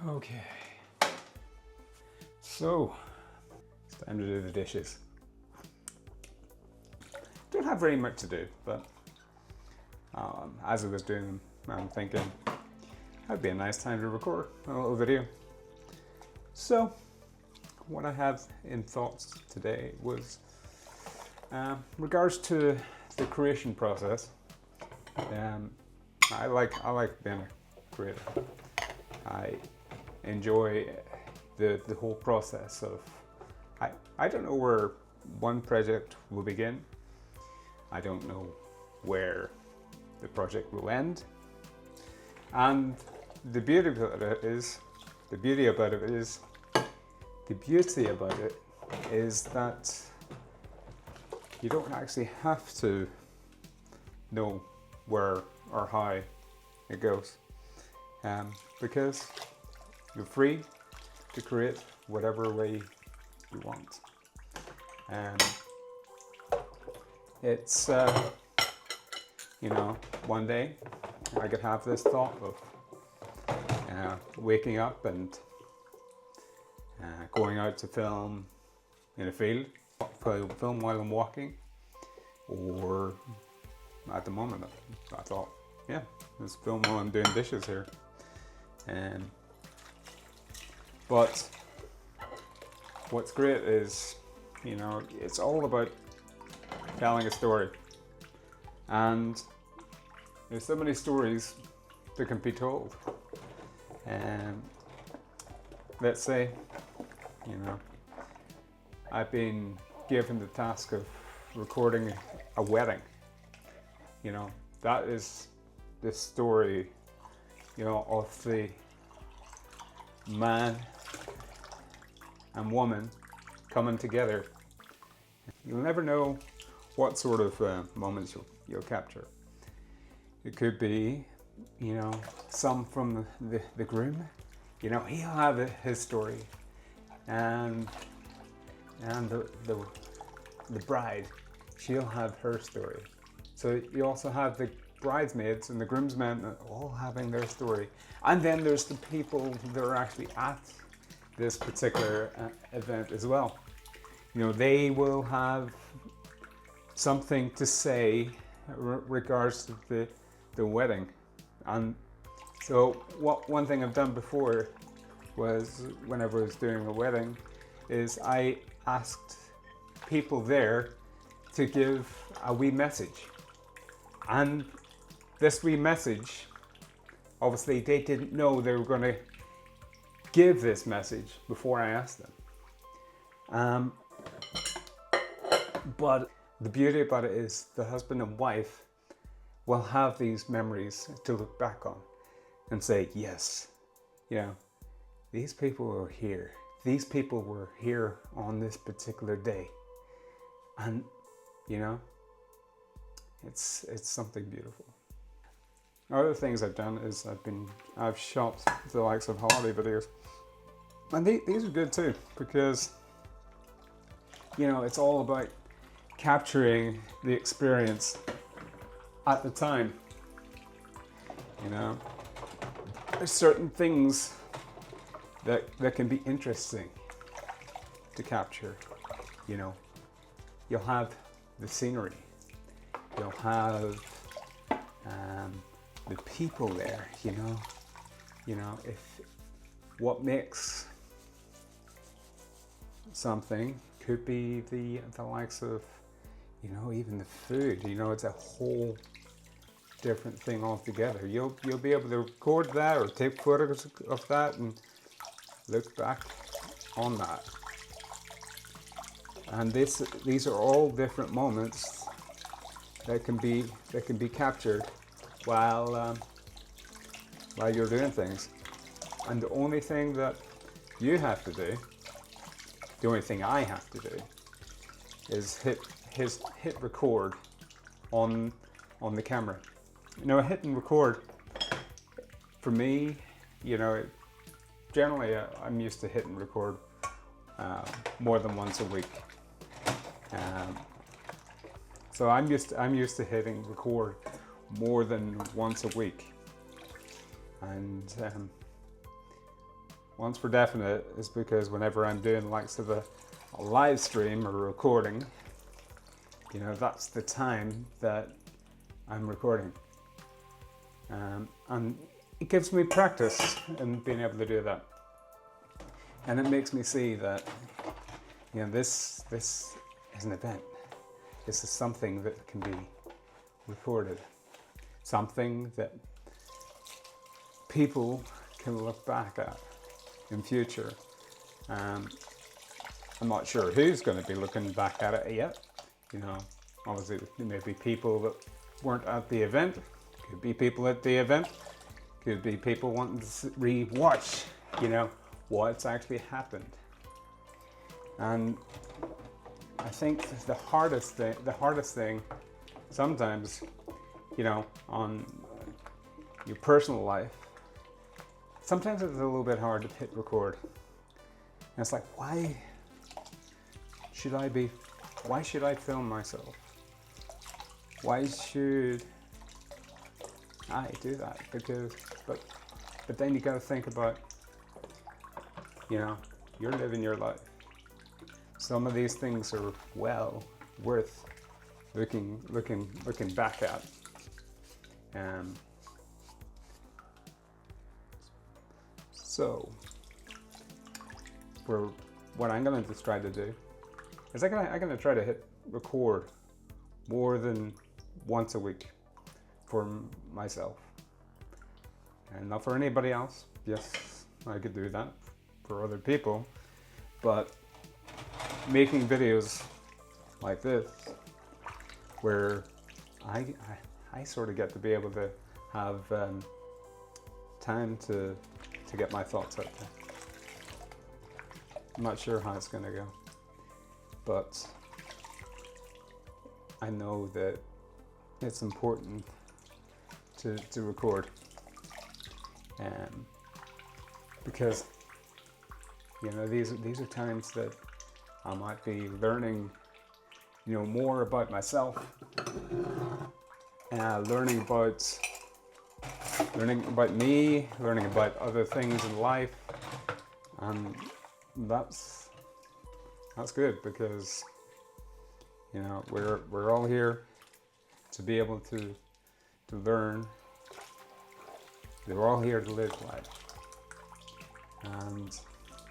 Okay, so it's time to do the dishes. Don't have very much to do, but as I was doing them, I'm thinking that'd be a nice time to record a little video. So what I have in thoughts today was regards to the creation process. I like being a creator. I enjoy the whole process of, I don't know where one project will begin. I don't know where the project will end. And the beauty about it is that you don't actually have to know where or how it goes, because you're free to create whatever way you want. It's one day I could have this thought of waking up and going out to film in a field, film while I'm walking, or at the moment I thought, yeah, let's film while I'm doing dishes here. But what's great is, it's all about telling a story. And there's so many stories that can be told. Let's say, I've been given the task of recording a wedding. That is the story, of the man and woman coming together. You'll never know what sort of moments you'll capture. It could be, some from the groom. He'll have his story, and the bride, she'll have her story. So you also have the bridesmaids and the groomsmen all having their story. And then there's the people that are actually at this particular event as well. They will have something to say regards to the wedding. And so one thing I've done before was, whenever I was doing a wedding, is I asked people there to give a wee message. And this wee message, obviously they didn't know they were going to give this message before I asked them. But the beauty about it is the husband and wife will have these memories to look back on and say, yes, these people were here. These people were here on this particular day. And, it's something beautiful. Other things I've done is I've shot the likes of holiday videos. And these are good too, because, it's all about capturing the experience at the time. There's certain things that can be interesting to capture. You'll have the scenery, you'll have the people there. If what makes something could be the likes of, even the food. It's a whole different thing altogether. You'll be able to record that or take photos of that and look back on that. And these are all different moments that can be captured while you're doing things. And the only thing that you have to do, the only thing I have to do, is hit record on the camera. Hit and record, for me, generally I'm used to hit and record more than once a week. So I'm used to hitting record more than once a week. And once for definite, is because whenever I'm doing likes of a live stream or recording, you know, that's the time that I'm recording. And it gives me practice in being able to do that. And it makes me see that, you know, this is an event. This is something that can be recorded. Something that people can look back at in future. I'm not sure who's going to be looking back at it yet. You know, obviously there may be people that weren't at the event. Could be people at the event. Could be people wanting to re-watch, you know, what's actually happened. And I think the hardest thing sometimes, you know, on your personal life, sometimes it's a little bit hard to hit record. And it's like, why should I film myself? Why should I do that? But then you gotta think about, you know, you're living your life. Some of these things are well worth looking back at. So, what I'm gonna just try to do is I'm gonna try to hit record more than once a week for myself, and not for anybody else. Yes, I could do that for other people, but making videos like this, where I sort of get to be able to have time to get my thoughts out there. I'm not sure how it's going to go, but I know that it's important to record, because, you know, these are times that I might be learning, you know, more about myself, learning about me, learning about other things in life, and that's good, because, you know, we're all here to be able to learn. We're all here to live life, and,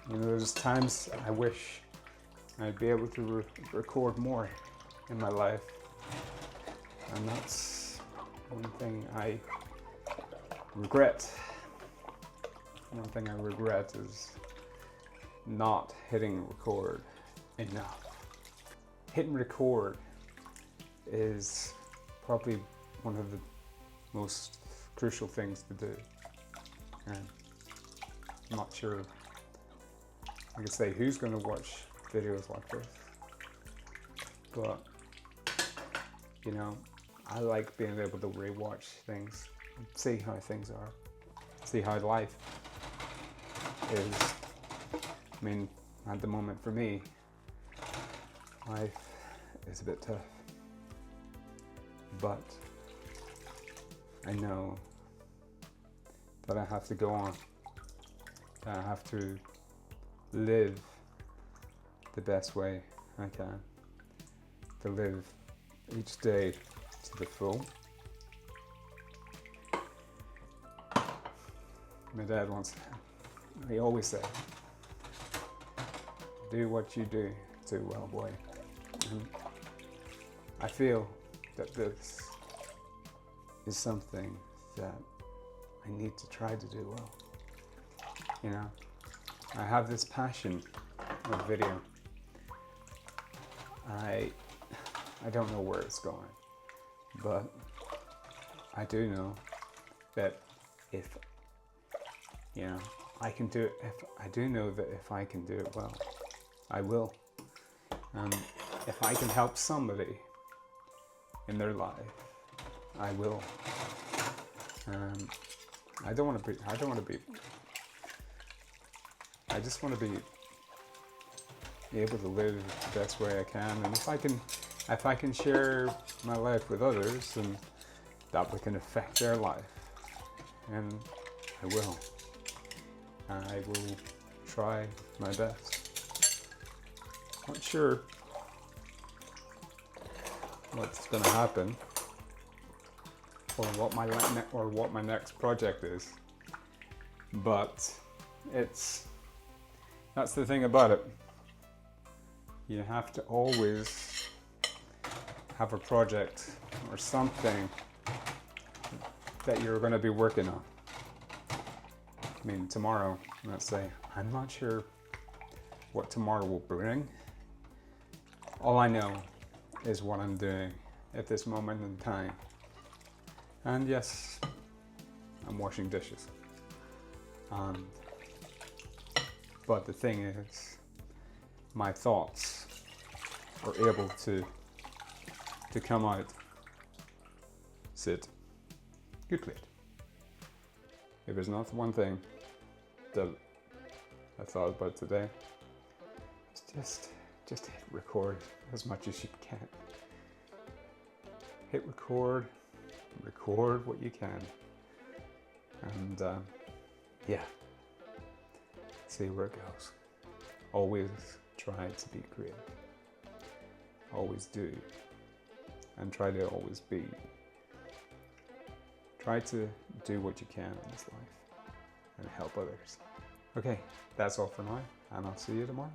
you know, there's times I wish I'd be able to record more in my life, and that's one thing I regret. One thing I regret is not hitting record enough. Hitting record is probably one of the most crucial things to do, and I'm not sure I can say who's going to watch videos like this, but, you know, I like being able to rewatch things, see how things are, see how life is. I mean, at the moment for me, life is a bit tough, but I know that I have to go on, that I have to live the best way I can, to live each day to the full. My dad he always said, do what you do well, boy. And I feel that this is something that I need to try to do well. You know, I have this passion of video. I don't know where it's going, but I do know that if, you know, I can do it, I do know that if I can do it well, I will. If I can help somebody in their life, I will. I just want to be able to live the best way I can, and if I can share my life with others, and that we can affect their life, and I will try my best. Not sure what's going to happen, or what my next project is, but that's the thing about it. You have to always have a project or something that you're going to be working on. I mean, tomorrow, let's say, I'm not sure what tomorrow will bring. All I know is what I'm doing at this moment in time. And yes, I'm washing dishes. But the thing is, my thoughts are able to come out. Sit. Good plate. If there's not one thing that I thought about today, it's just hit record as much as you can. Hit record what you can, and yeah, see where it goes. Always try to be creative. Always do, and try to always be. Try to do what you can in this life and help others. Okay, that's all for now, and I'll see you tomorrow.